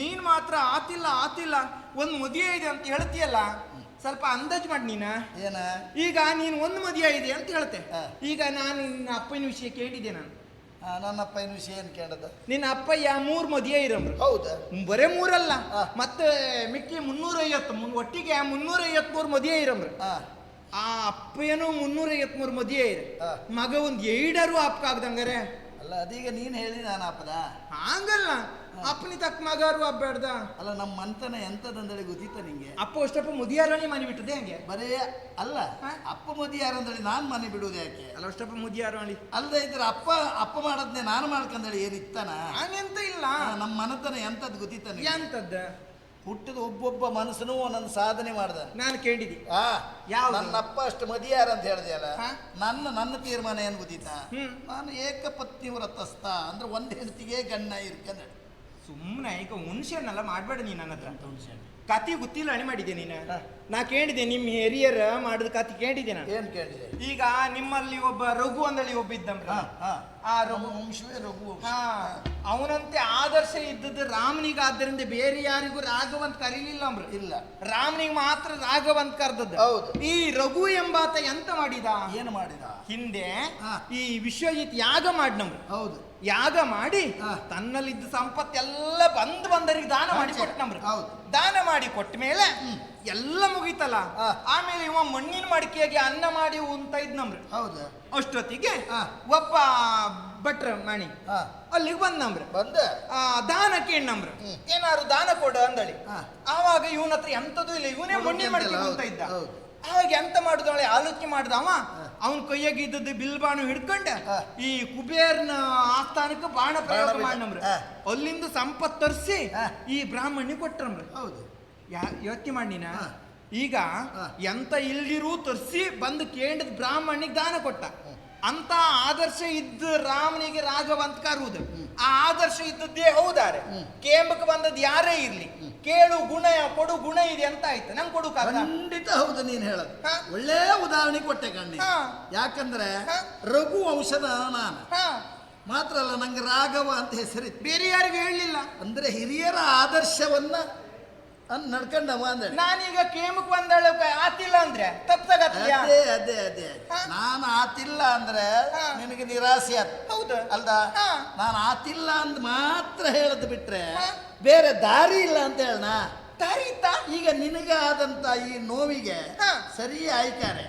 ನೀನ್ ಮಾತ್ರ ಆತಿಲ್ಲ ಒಂದ್ ಮದುವೆ ಇದೆ ಅಂತ ಹೇಳ್ತೀಯಲ್ಲ, ಸ್ವಲ್ಪ ಅಂದಾಜು ಮಾಡಿ ನೀನ. ಏನ? ಈಗ ನೀನ್ ಒಂದ್ ಮದುವೆ ಇದೆ ಅಂತ ಹೇಳ್ತೆ. ಈಗ ನಾನು ನಿನ್ನ ಅಪ್ಪನ ವಿಷಯ ಕೇಳಿದ್ದೆ. ನಾನು ನನ್ನ ಅಪ್ಪನ ವಿಷಯ ಏನ್ ಕೇಳದ? ನಿನ್ನ ಅಪ್ಪಯ್ಯ 3 ಮದುವೆ ಇರಮ್ರು. ಹೌದಾ? ಬರೇ 3 ಅಲ್ಲ, ಮತ್ತೆ ಮಿಕ್ಕಿ 350 ಒಟ್ಟಿಗೆ 353 ಮದುವೆ ಇರಮ್ರು. ಆ ಅಪ್ಪಯ್ಯನು 353 ಮದುವೆ ಇದೆ. ಮಗ ಒಂದ್ 2 ಅಪ್ಪ ಆಗ್ದಂಗಾರೆ. ಅಲ್ಲ, ಅದೀಗ ನೀನ್ ಹೇಳಿ ನಾನು ಅಪ್ಪದ ಹಂಗಲ್ಲ, ಅಪ್ಪನಿ ತಕ್ಕ ಮಗಾರು ಹಬ್ಬೇಡ್ದ. ಅಲ್ಲ, ನಮ್ಮ ಮಂತನ ಎಂತದಂದಳಿ ಗೊತ್ತಿತ್ತ ನಿಂಗೆ? ಅಪ್ಪ ಅಷ್ಟಪ್ಪ ಮುದಿಯಾರನೇ ಮನೆ ಬಿಟ್ಟದೆ ಹಂಗೆ ಬರೇ ಅಲ್ಲ, ಅಪ್ಪ ಮದಿ ಯಾರಂದಳಿ ನಾನ್ ಮನೆ ಬಿಡುವುದು ಯಾಕೆ? ಅಲ್ಲ, ಅಷ್ಟಪ್ಪ ಮುದಿಯಾರ ಮಾಡಿ ಅಲ್ದ ಇದ್ರೆ ಅಪ್ಪ ಮಾಡದ್ನೆ ನಾನು ಮಾಡ್ಕಂದಳಿ ಏನಿತ್ತಾನ? ಹಂಗೆಂತ ಇಲ್ಲ. ನಮ್ಮ ಮನತನ ಎಂತದ್ ಗೊತ್ತಿತ್ತ ನಿಂಗೆ? ಎಂತದ್ದ? ಹುಟ್ಟಿದ ಒಬ್ಬೊಬ್ಬ ಮನಸ್ಸನು ಒಂದೊಂದು ಸಾಧನೆ ಮಾಡ್ದ. ನಾನು ಕೇಳಿದಿ ಯಾವ ನನ್ನ ಅಪ್ಪ ಅಷ್ಟು ಮದಿಯಾರ ಅಂತ ಹೇಳಿದೆಯಲ್ಲ, ನನ್ನ ತೀರ್ಮಾನ ಏನ್ ಗೊತ್ತಿತ್ತಾ? ನಾನು ಏಕಪತ್ನಿ ವ್ರತಸ್ಥ ಅಂದ್ರೆ ಒಂದ್ ಹೆಂಡತಿಗೆ ಗಣ್ಣ ಇರ್ಕಂದ. ಸುಮ್ಮನೆ ಈಗ ಹುಣ್ಸೆಹಣ್ಣೆಲ್ಲ ಮಾಡ್ಬೇಡ ನೀನ್ ನನ್ನ ಹತ್ರ. ಕತಿ ಗೊತ್ತಿಲ್ಲ ಅಣಿ ಮಾಡಿದ್ದೆ ನೀನು. ನಾ ಕೇಳಿದೆ ನಿಮ್ಮ ಹಿರಿಯರ ಮಾಡಿದ ಕತಿ ಕೇಳಿದೆ ನಾನು. ಏನ್ ಕೇಳಿದೆ? ಈಗ ನಿಮ್ಮಲ್ಲಿ ಒಬ್ಬ ರಘು ಅಂದಳಿ ಒಬ್ಬ ಇದ್ದಂಬ್ರ. ಆ ರಘು ವಂಶವೇ ರಘು. ಅವನಂತೆ ಆದರ್ಶ ಇದ್ದದ್ದು ರಾಮನಿಗೆ, ಆದ್ದರಿಂದ ಬೇರೆ ಯಾರಿಗೂ ರಾಘವಂತ ಕರೀಲಿಲ್ಲ ಅಂಬ್ರ. ಇಲ್ಲ, ರಾಮನಿಗೆ ಮಾತ್ರ ರಾಘವಂತ ಕರ್ದದ್ದು. ಹೌದು. ಈ ರಘು ಎಂಬಾತ ಎಂತ ಮಾಡಿದ? ಏನು ಮಾಡಿದ? ಹಿಂದೆ ಈ ವಿಶ್ವಜಿತ್ ಯಾಗ ಮಾಡಿನಂಬ್ರ. ಹೌದು. ಯಾಗ ಮಾಡಿ ತನ್ನಲ್ಲಿದ್ದ ಸಂಪತ್ತೆಲ್ಲ ಬಂದರಿಗೆ ದಾನ ಮಾಡಿ ಕೊಟ್ಟನಂಬ್ರ. ದಾನ ಮಾಡಿ ಕೊಟ್ಟ ಮೇಲೆ ಎಲ್ಲ ಮುಗೀತಲ್ಲ, ಆಮೇಲೆ ಇವ ಮಣ್ಣಿನ ಮಡಿಕೆಗೆ ಅನ್ನ ಮಾಡಿ ಉಂತ ಇದ್ನಂಬ್ರ. ಹೌದು. ಅಷ್ಟೊತ್ತಿಗೆ ಒಬ್ಬ ಭಟ್ರ ಮಣಿ ಅಲ್ಲಿಗೆ ಬಂದಂಬ್ರ. ದಾನ ಕೇಳ್ನಂಬ್ರ, ಏನಾರು ದಾನ ಕೊಡ ಅಂದಳಿ. ಆವಾಗ ಇವನ ಹತ್ರ ಎಂತದೂ ಇಲ್ಲ, ಇವನೇ ಮಣ್ಣಿನ ಮಡಿಕೆ ಉಂತ ಇದ್ದ. ಆವಾಗ ಎಂತ ಮಾಡುದಳೆ ಆಲೋಚನೆ ಮಾಡ್ದವ. ಅವನ ಕೈಯಾಗ ಇದ್ದದ್ದು ಬಿಲ್ಬಾಣು ಹಿಡ್ಕೊಂಡ ಈ ಕುಬೇರ್ನ ಆಸ್ಥಾನಕ್ಕೆ ಬಾಣ ಪ್ರಯೋಗ ಮಾಡ್ನಂಬ್ರ. ಅಲ್ಲಿಂದ ಸಂಪತ್ ತರಿಸಿ ಈ ಬ್ರಾಹ್ಮಣಿ ಕೊಟ್ರಂಬ್ರ. ಹೌದು. ಯೋಚನೆ ಮಾಡಿನ, ಈಗ ಎಂತ ಇಲ್ದಿರೂ ತರಿಸಿ ಬಂದು ಕೇಳಿದ ಬ್ರಾಹ್ಮಣಿಗೆ ದಾನ ಕೊಟ್ಟ. ಅಂತ ಆದರ್ಶ ಇದ್ದ ರಾಮನಿಗೆ ರಾಘವಂತ ಕರುವುದು. ಆ ಆದರ್ಶ ಇದ್ದದ್ದೇ ಹೌದಾರೆ. ಕೇಂಬಕ್ಕೆ ಬಂದದ್ದು ಯಾರೇ ಇರ್ಲಿ, ಕೇಳು ಗುಣ ಕೊಡು ಗುಣ ಇದೆ ಅಂತ ಆಯ್ತು. ನಂಗೆ ಕೊಡು ಖಂಡಿತ ಹೌದು. ನೀನ್ ಹೇಳದು ಒಳ್ಳೆ ಉದಾಹರಣೆ ಕೊಟ್ಟೆ ಕಣ್ಣಿ. ಯಾಕಂದ್ರೆ ರಘು ವಂಶದ ನಾನು ಮಾತ್ರ ಅಲ್ಲ, ನಂಗೆ ರಾಘವ ಅಂತ ಹೆಸರಿತ್ತು. ಬೇರೆ ಯಾರಿಗೂ ಹೇಳಲಿಲ್ಲ. ಅಂದ್ರೆ ಹಿರಿಯರ ಆದರ್ಶವನ್ನ ನಡ್ಕೊಂಡವ ಅಂದ್ರೆ. ನಾನೀಗ ಕೇಮಕ್ ಬಂದಳ ಆತಿಲ್ಲ ಅಂದ್ರೆ ತಪ್ಪಾಗತ್ತೆ. ಅದೇ ನಾನು ಆತಿಲ್ಲ ಅಂದ್ರೆ ನಿನಗೆ ನಿರಾಸೆ ಆತ. ಹೌದು ಅಲ್ದ? ನಾನು ಆತಿಲ್ಲ ಅಂದ್ ಮಾತ್ರ ಹೇಳದ್ ಬಿಟ್ರೆ ಬೇರೆ ದಾರಿ ಇಲ್ಲ ಅಂತ ಹೇಳನ. ದಾರಿ ಇತ್ತ? ಈಗ ನಿನಗಾದಂತ ಈ ನೋವಿಗೆ ಸರಿ ಆಯ್ಕಾರೆ,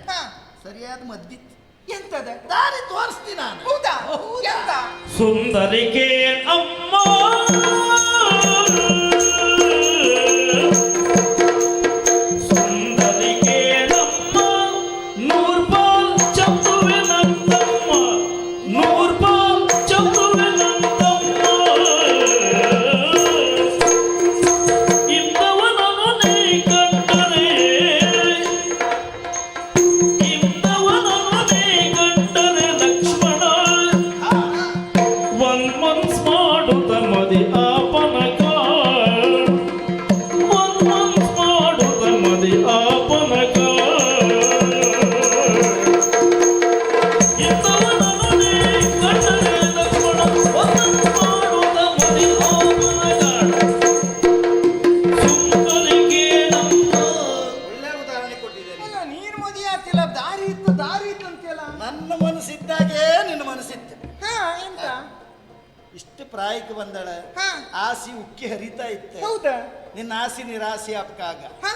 ಸರಿಯಾದ ಮದ್ದಿತ್ತು. ಎಂತದ ದಾರಿ ತೋರಿಸ್ತೀನಿ ನಾನು. ಹೌದಾ? ಎಂತ? ಸುಂದರಿಕೆ ಅಮ್ಮ ಮಾಡುತ್ತ ಪ್ರಾಯಕ್ಕೆ ಬಂದಳ ಹಾ. ಆಸಿ ಉಕ್ಕಿ ಹರಿತಾ ಇತ್ತೆ ಹೌದಾ ನಿನ್ನ ಆಸಿ ನಿರಾಸಿ ಅಪಕಾಗ ಹಾ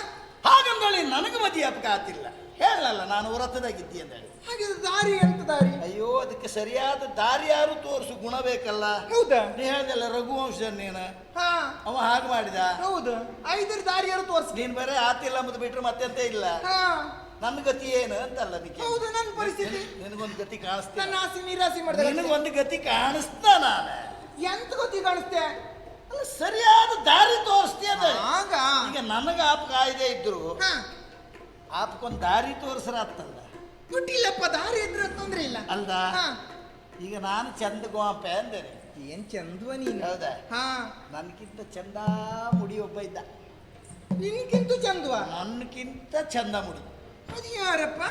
ಹಾಗಂದಳಿ ನನಗೆ ಮದಿ ಅಪಕ ಆತಿಲ್ಲ ಹೇಳಲ್ಲ ನಾನು ವ್ರತದಾಗಿದ್ದಿ ಅಂದಳಿ ಹಾಗಿದ್ರೆ ದಾರಿ ಎಂತ ದಾರಿ ಅಯ್ಯೋ ಅದಕ್ಕೆ ಸರಿಯಾದ ದಾರಿ ಯಾರು ತೋರಿಸು ಗುಣ ಬೇಕಲ್ಲ ಹೌದಾ ನೀ ಹೇಳ್ದಲ್ಲ ರಘುವಂಶ ನೀನು ಹಾ ಅವ ಹಾಗೆ ಮಾಡಿದ ಹೌದು ಐದರ ದಾರಿ ಯಾರು ತೋರಿಸಿ ನೀನ್ ಬರೇ ಆತಿಲ್ಲ ಮತ್ತು ಬಿಟ್ರೆ ಮತ್ತೆಂತ ಇಲ್ಲ ಹಾ ನನ್ನ ಗತಿ ಏನು ಅಂತಲ್ಲ ನಿಕ್ಕೆ ಹೌದು ನನ್ನ ಪರಿಸ್ಥಿತಿ ನಿನಗೊಂದು ಗತಿ ಕಾಣಿಸ್ತಾ ನನ್ನ ಆಸೆ ನಿರಾಸೆ ಮಾಡಿದ್ರೆ ನಿನಗೊಂದು ಗತಿ ಕಾಣಿಸ್ತಾ ನಾನು ಎಂತ ಗೊತ್ತಿ ಕಾಣಿಸ್ತೆ ಅಲ್ಲ ಸರಿಯಾದ ದಾರಿ ತೋರಿಸ್ತೀಯ ಆಗ ಈಗ ನನಗೆ ಆಪ್ ಕಾಯ್ದೆ ಇದ್ರು ಹಾ ಆಪ್ಕೊಂದು ದಾರಿ ತೋರಿಸ್ರ ಆಗ್ತಲ್ಲ ಗೊತ್ತಿಲ್ಲಪ್ಪ ದಾರಿ ಇದ್ರೆ ತೊಂದ್ರೆ ಇಲ್ಲ ಅಲ್ದ ಹಾ ಈಗ ನಾನು ಚಂದ ಗೋಂಪೆ ಅಂದೇನೆ ಏನ್ ಚಂದ್ವ ನೀನು ಹೌದಾ ಹಾ ನನ್ಕಿಂತ ಚಂದ ಮುಡಿ ಒಬ್ಬ ಇದ್ದ ನಿನ್ಗಿಂತ ಚಂದ್ವ ನನ್ಕಿಂತ ಚಂದ ಮುಡಿ ಅದು ಯಾರಪ್ಪ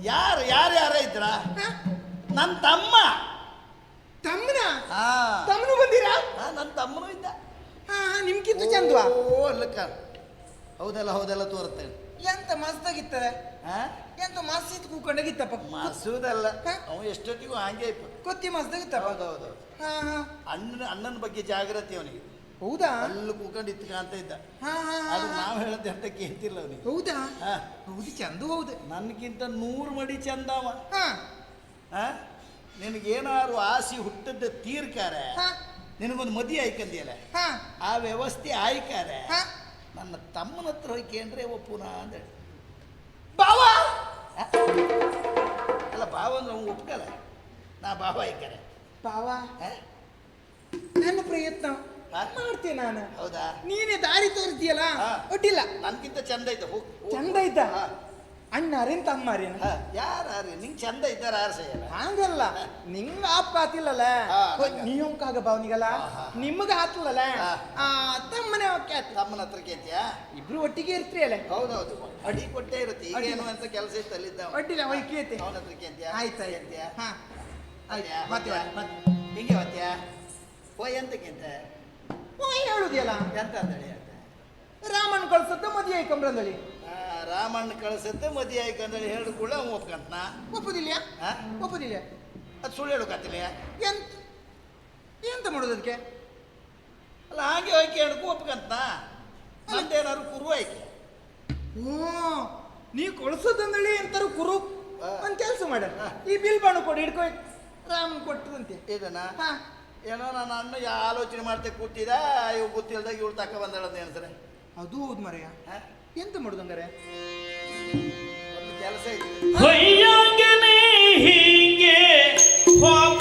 ಯಾರ ಇದ್ರ ಹಾ? ನನ್ನ ತಮ್ಮ ತಮ್ಮನ ಹಾ ತಮ್ಮನು ಬಂದಿರಾ ನನ್ನ ತಮ್ಮನೂ ಇದ್ದ ಹಾ ನಿಮ್ಗಿಂತ ಚಂದ್ವ ಓ ಅಲ್ಲಕ್ಕ ಹೌದಲ್ಲ ತೋರುತ್ತೇನೆ ಎಂತ ಮಸ್ತಾಗಿತ್ತದ ಹಾ ಎಂತ ಮಸ್ತ್ ಕೂಕೊಂಡಾಗಿತ್ತಪ್ಪ ಮಸೂದಲ್ಲ ಹಾ? ಅವ ಎಷ್ಟೊತ್ತಿಗೂ ಹಂಗೆ ಇಪ್ಪ ಕೊತ್ತಿ ಮಸ್ತಾಗಿತ್ತಪ್ಪ ಹೌದೌದು ಹಾ ಹಾ ಅಣ್ಣನ ಬಗ್ಗೆ ಜಾಗ್ರತೆ ಅವನಿಗೆ ಹೌದಾ ಅಲ್ಲಿ ಕೂಕೊಂಡು ಇತ್ಕಾಂತ ಇದ್ದ ಹಾ ಹಾ ಹಾ, ಅದು ಹಾ. ನಾವು ಹೇಳದ್ದೆ ಅಂತ ಕೇಳ್ತಿಲ್ಲ ಅವನಿಗೆ ಹೌದಾ ಹಾ ಹೌದು ಚಂದ ಹೌದು ನನ್ಗಿಂತ 100 ಮಡಿ ಚಂದವ ಹಾ ಹಾ ನಿನಗೇನಾದ್ರು ಆಸೆ ಹುಟ್ಟದ್ದು ತೀರ್ಕಾರೆ ಹಾ ನಿನಗೊಂದು ಮದಿ ಆಯ್ಕಂದಿಯಲ್ಲ ಹಾ ಆ ವ್ಯವಸ್ಥೆ ಆಯ್ಕಾರೆ ಹಾ ನನ್ನ ತಮ್ಮನ ಹತ್ರ ಹೋಗಿ ಕೇಂದ್ರೆ ಒಪ್ಪುನ ಅಂದೇಳಿ ಬಾವ ಅಲ್ಲ ಭಾವ ಅಂದ್ರೆ ಅವ್ನು ಒಪ್ಕಲ್ಲ ನಾ ಭಾವ ಆಯ್ಕಾರೆ ಬಾವ ಹಾ? ನನ್ನ ಪ್ರಯತ್ನ ಹಾ? ಮಾಡ್ತೇನೆ ನಾನು ಹೌದಾ ನೀನೇ ದಾರಿ ತೋರಿಸ್ತೀಯಲ್ಲ ಹಾ. ಒಡ್ಡಿಲ್ಲ ನನ್ಗಿಂತ ಚಂದ ಇದ್ದ ಹೋಗ್ ಚಂದ ಇದ್ದ ಹಾ. ಅಣ್ಣಾರೇನ್ ತಮ್ಮಾರೇನು ಯಾರು ನಿಂಗೆ ಚಂದ ಇದ್ದಾರ ಯಾರು ಸೆಯ್ಯಲ್ಲ ಹಂಗಲ್ಲ ನಿಂಗ ಆಪ್ ಆತಿಲ್ಲಲ್ಲ ಹಾ, ಹಂಗ. ನೀವಂಕಾಗ ಬಾವನಿಗಲ್ಲ ಹಾ, ಹಾ. ನಿಮಗ ಆತಲ್ಲ ಹಾ. ತಮ್ಮನೆ ಓಕೆ ಆತ ತಮ್ಮನ ಹತ್ರ ಕೇಳ್ತೀಯಾ ಇಬ್ರು ಒಟ್ಟಿಗೆ ಇರ್ತೀರಿ ಅಲ್ಲ ಹೌದೌದು ಅಡಿ ಕೊಟ್ಟೆ ಇರುತ್ತೆ ಈಗ ಏನು ಅಂತ ಕೆಲಸ ಇತ್ತು ಅಲ್ಲಿದ್ದ ಒಟ್ಟಿಲ್ಲ ಹೋಗಿ ಕೇತೆ ಅವನ ಹತ್ರ ಕೇಳ್ತೀಯಾ ಆಯ್ತಾ ಕೇಳ್ತೀಯಾ ಹಾ ಆಯ್ತು ಆಯ್ತಾ? ಮತ್ತೆ ಮತ್ತೆ ಹಿಂಗೆ ಹೊತ್ಯಾ ಓ ಎಂತಕ್ಕಿಂತ ಹೇಳುದಿಯಲ್ಲ ಎಂತ ಅಂದಳಿ ರಾಮನ್ ಕಳ್ಸತ್ತ ಮದುವೆ ಐಕಂಬ್ರಂದಳಿ ರಾಮಣ್ಣ ಕಳಿಸತ್ತೆ ಮದಿ ಆಯ್ಕಂದೇಳಿ ಹೇಳಿದ ಕೂಡ ಅವ್ನು ಒಪ್ಕಂತನ ಒಪ್ಪುದಿಲ್ಲ ಹಾ? ಒಪ್ಪುದಿಲ್ಲ ಅದು ಸುಳ್ಳು ಹೇಳಕತ್ತಿಲ್ಲ ಎಂತ ಎಂತ ಮಾಡೋದು ಅದಕ್ಕೆ ಅಲ್ಲ ಹಾಗೆ ಹೋಯ್ಕೆ ಹೇಳಕ್ಕೂ ಒಪ್ಕಂತನ ನಂದೇನಾದ್ರು ಕುರು ಆಯ್ಕೆ ಓ ನೀ ಕೊಳ್ಸೋದಂದಳಿ ಎಂತಾರು ಕುರು ಹಾ. ಒಂದ್ ಕೆಲಸ ಮಾಡ ಹಾ. ಈ ಬಿಲ್ ಬಾಣು ಕೊಡಿ ಹಿಡ್ಕೊ ರಾಮನ್ ಕೊಟ್ಟದಂತೆ ಇದನ್ನ ಹಾ ಏನೋ ನನ್ನ ಅಣ್ಣ ಆಲೋಚನೆ ಮಾಡ್ತೆ ಕೂತಿದ ಇವ್ ಗೊತ್ತಿಲ್ದಾಗ ಇವಳು ತಕ್ಕ ಬಂದಳಂದ ಎಣ್ಸರೆ ಅದು ಹೌದು ಮರೆಯ ಎಂತ ಮಾಡುದಂಗಾರೆ ಒಂದು ಕೆಲಸ ಇದೆ ಹೊಯ್ಯಂಗೆ ಹೀಗೆ ಹೋಗ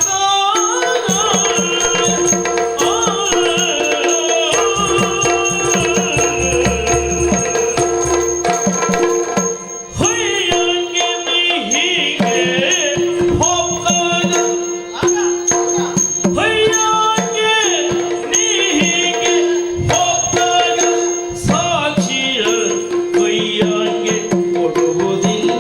ಸಾಕ್ಷಿಯ ಕೈಯಾಗೆ ಕೊಡುವುದಿಲ್ಲ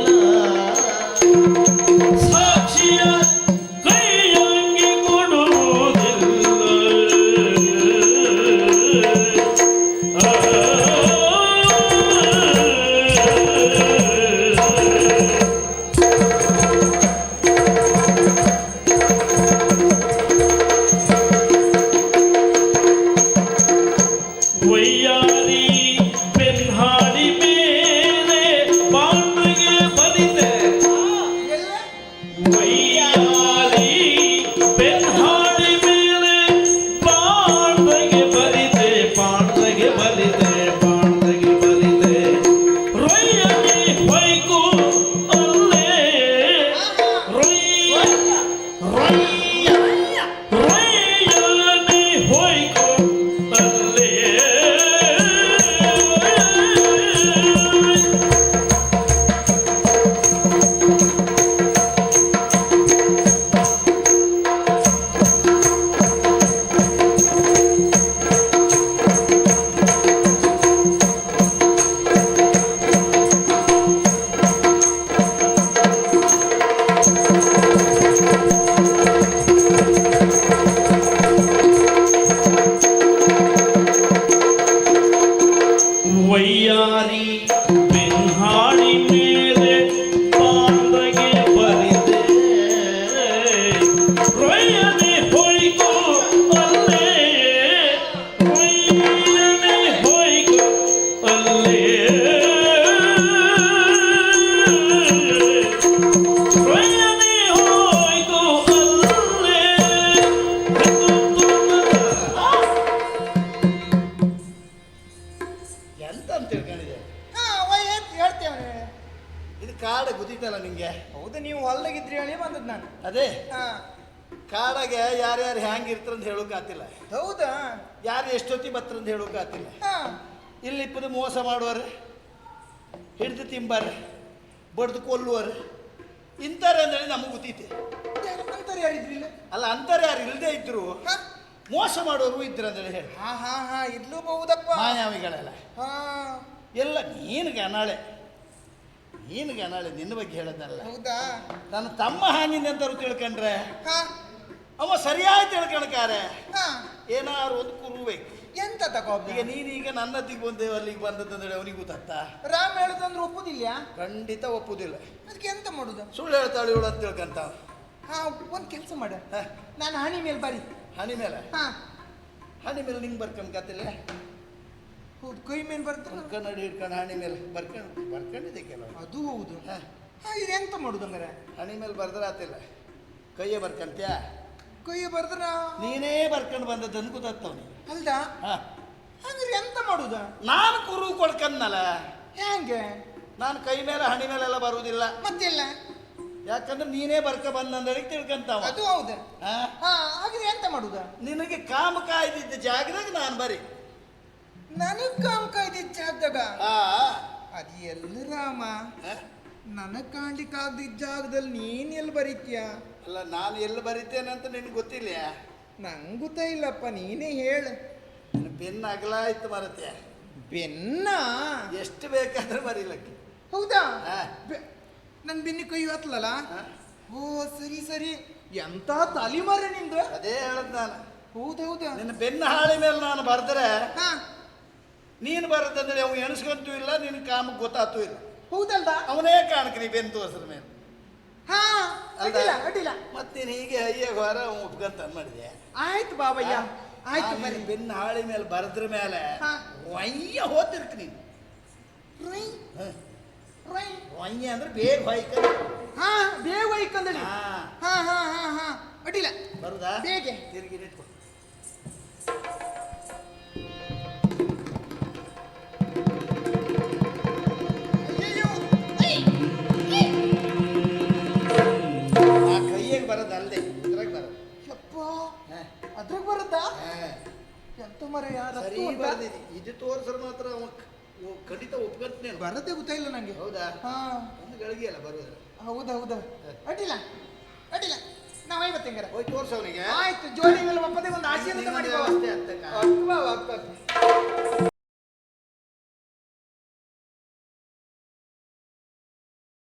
ನಾನು. ಅದೇ ಹಾ ಕಾಡಾಗೆ ಯಾರ್ಯಾರು ಹ್ಯಾಂಗಿರ್ತರಂತ ಹೇಳೋಕಾತಿಲ್ಲ, ಹೌದಾ? ಯಾರು ಎಷ್ಟೊತ್ತಿ ಬತ್ತರಂತ ಹೇಳೋಕಾತಿಲ್ಲ. ಹಾ ಇಲ್ಲಿ ಇಪ್ಪದು ಮೋಸ ಮಾಡುವರು, ಹಿಡಿದು ತಿಂಬಾರ, ಬಡ್ದು ಕೊಲ್ಲುವರು, ಇಂತಾರೆ ಅಂದೇಳಿ ನಮಗೆ ಗೊತ್ತೈತೆ. ಅಂತಾರೆ ಯಾರಿದ್ರಿ ಇಲ್ಲ? ಅಲ್ಲ, ಅಂತಾರೆ ಯಾರು ಇಲ್ಲದೆ ಇದ್ರು ಹಾ ಮೋಸ ಮಾಡೋರು ಇದ್ರು ಅಂತೇಳಿ ಹೇಳಿ. ಹಾ ಹಾ ಹಾ ಇರ್ಲೂಬಹುದಪ್ಪ. ಮಾಯಾವಿಗಳೆಲ್ಲ ಹಾ ಎಲ್ಲ ನೀನಿಗೆ ಅನಾಳೆ ನಿನ್ನ ಬಗ್ಗೆ ಹೇಳೋದಲ್ಲ. ಹೌದಾ? ನನ್ನ ತಮ್ಮ ಹಾಂಗಿಂದ ಅಂತವ್ರು ತಿಳ್ಕೊಂಡ್ರೆ ಹಾ ಅವ ಸರಿಯಾಗಿ ತಿಳ್ಕೊಳಕಾರೆ ಹಾ ಏನಾರು ಒಂದು ಕುರುಬೇಕು. ಎಂತ ತಗೋ ಈಗ ನೀನೀಗ ನನ್ನದಿಗೆ ಬಂದೆ ಅಲ್ಲಿಗೆ ಬಂದದ್ದಂದ್ರೆ ಅವನಿಗೆ ಗೊತ್ತಾಗ್ತಾ? ರಾಮ ಹೇಳುದಂದ್ರೆ ಒಪ್ಪುದಿಲ್ಲ. ಖಂಡಿತ ಒಪ್ಪುದಿಲ್ಲ. ಅದಕ್ಕೆ ಎಂತ ಮಾಡುದು? ಸುಳ್ಳು ಹೇಳ್ತಾಳೆ ಇವಳು ಅಂತ ತಿಳ್ಕೊಂತ. ಹಾ ಒಂದ್ ಕೆಲಸ ಮಾಡ, ನಾನು ಹಣಿ ಮೇಲೆ ಬರಿ. ಹಣಿ ಮೇಲೆ? ಹಾ ಹಣಿ ಮೇಲೆ ನಿಂಗೆ ಬರ್ಕೊಂಡ್ಕತ್ತಿಲ್ಲ? ಹೌದು, ಕೈ ಮೇಲೆ ಬರ್ತದೆ. ಕನ್ನಡಿ ಹಿಡ್ಕೊಂಡು ಹಣಿ ಮೇಲೆ ಬರ್ಕೊಂಡಿದ್ದೆ ಕೆಲವು. ಅದು ಹೌದು. ಹಾ ಇದು ಎಂತ ಮಾಡುದು ಹಂಗಾರೆ? ಹಣಿ ಮೇಲೆ ಬರ್ದ್ರೆ ಆತಿಲ್ಲ, ಕೈಯೇ ಬರ್ಕಂತ್ಯ. ಕೈ ಬರ್ದ್ರ ನೀನೇ ಬರ್ಕೊಂಡು ಬಂದದ್ದನ್ನು ಗೊತ್ತಾಗ್ತವನಿ. ಅಲ್ದಾ? ಹಂಗಾರೆ ಎಂತ ಮಾಡುದ? ನಾನು ಕುರು ಕೊಡ್ಕನ್ನಲ್ಲ. ಹೆಂಗೆ? ನಾನು ಕೈ ಮೇಲೆ ಹಣಿ ಮೇಲೆಲ್ಲ ಬರುವುದಿಲ್ಲ. ಮತ್ತಿಲ್ಲ, ಯಾಕಂದ್ರೆ ನೀನೇ ಬರ್ಕ ಬಂದಂದಳಿಗೆ ತಿಳ್ಕಂತಾವ. ಅದು ಹೌದು. ಹಾ ಹಾಗಾದ್ರೆ ಎಂತ ಮಾಡುದ? ನಿನಗೆ ಕಾಮ ಕಾಯ್ದಿದ್ದ ಜಾಗದಾಗ ನಾನು ಬರಿ. ನನಗ್ ಕಾಮ್ ಕಾಯ್ದಿದ್ದ ಜಾಗದಾಗ? ಆ ಅದು ಎಲ್ಲ ರಾಮ, ನನಗ್ ಕಾಣ್ಲಿಕ್ಕೆ ಆಗದಿದ್ದ ಜಾಗದಲ್ಲಿ ನೀನ್ ಎಲ್ಲಿ ಬರೀತ್ಯ? ಅಲ್ಲ, ನಾನು ಎಲ್ಲಿ ಬರಿತೇನೆ ಅಂತ ನಿನಗೆ ಗೊತ್ತಿಲ್ಲ. ನಂಗೆ ಗೊತ್ತಾಯಿಲ್ಲಪ್ಪ, ನೀನೇ ಹೇಳು. ಬೆನ್ನ ಅಗಲ ಇತ್ತು ಮರತ್ಯ. ಬೆನ್ನ ಎಷ್ಟು ಬೇಕಾದ್ರೆ ಬರೀಲಕ್ಕೆ. ಹೌದಾ? ಹಾ. ನನ್ ಬೆನ್ನಿ ಕೈ ಹತ್ತಲಲ್ಲ. ಹಾ? ಓ ಸರಿ ಸರಿ, ಎಂತ ತಲಿಮರೆ ನಿಂದು. ಅದೇ ಹೇಳದ್ ನಾನು. ಹೌದೌದಾ? ನಿನ್ನ ಬೆನ್ನ ಹಾಳಿ ಮೇಲೆ ನಾನು ಬರ್ದ್ರೆ ಹಾ ನೀನು ಬರತ್ತಂದೇಳಿ ಅವ್ ಎಣಿಸ್ಕೊಂತೂ ಇಲ್ಲ, ನಿನ್ ಕಾಮಕ್ಕೆ ಗೊತ್ತಾತೂ ಇಲ್ಲ. ಹೌದಲ್ದ? ಅವನೇ ಕಾಣಕ್ ನೀ ಬೆನ್ನು ತೋರ್ಸ್ರ ಮೇಲೆ. ಹಾ ಅಡ್ಡಿಲ್ಲ ಅಡ್ಡಿಲ್ಲ. ಮತ್ತೇನು ಹೀಗೆ ಅಯ್ಯ ಹೊರ ಒಪ್ಕಂತ ಮಾಡಿದೆ. ಆಯ್ತು ಬಾಬಯ್ಯ, ಆಯ್ತು ನಾನು ಬನ್ನಿ. ಬೆನ್ನ ಹಾಳಿ ಮೇಲೆ ಬರದ್ರ ಮೇಲೆ ಹಾ. ಒಯ್ಯ ಹೋತಿರ್ಕ ನೀನು. ರೈ ಹ. ರೈ. ಒಯ್ಯ ಅಂದ್ರೆ ಬೇಗ ಹೊಯ್ಕ. ಹಾ ಬೇಗ ಒಯ್ಕಂದಳಿ. ಹಾ. ಹಾ ಹಾ ಹಾ ಹಾ ಅಡ್ಡಿಲ್ಲ. ಬರುದಾ? ಬೇಗೆ ತಿರುಗಿ ನಿಂತ್ಕೊ. ಅಯ್ಯಯ್ಯೋ. ಆ ಕೈಯಾಗ ಬರೋದಲ್ಲದೆ ಇದ್ರಾಗ ಬರೋದು. ಯಪ್ಪ, ಅದ್ರಾಗ ಬರುತ್ತಾ? ಎಂತ ಮರೆಯ ಸರಿ ಬರ್ದಿದಿ. ಇದು ತೋರ್ಸ್ರ ಮಾತ್ರ ಅವ ಖಂಡಿತ ಒಪ್ಕೊಂತೇನೆ. ಬರದೇ ಗೊತ್ತಾಯಿಲ್ಲ ನಂಗೆ. ಹೌದಾ? ಹಾ ಒಂದು ಗಳಿಗೆ ಅಲ್ಲ ಬರುವುದ್ರ. ಹೌದೌದು. ಅಡ್ಡಿಲ್ಲ ಅಡ್ಡಿಲ್ಲ, ನಾವು ಐವತ್ತಿಂಗರ ಹೋಗಿ ತೋರ್ಸವನಿಗೆ. ಆಯ್ತು. ಜೋಡಿ ಮೇಲೆ ಒಪ್ಪದೆ ಒಂದು ಆಶೀರ್ವಾದ ಮಾಡಿ. ವ್ಯವಸ್ಥೆ ಆಗ್ತಕ್ಕ.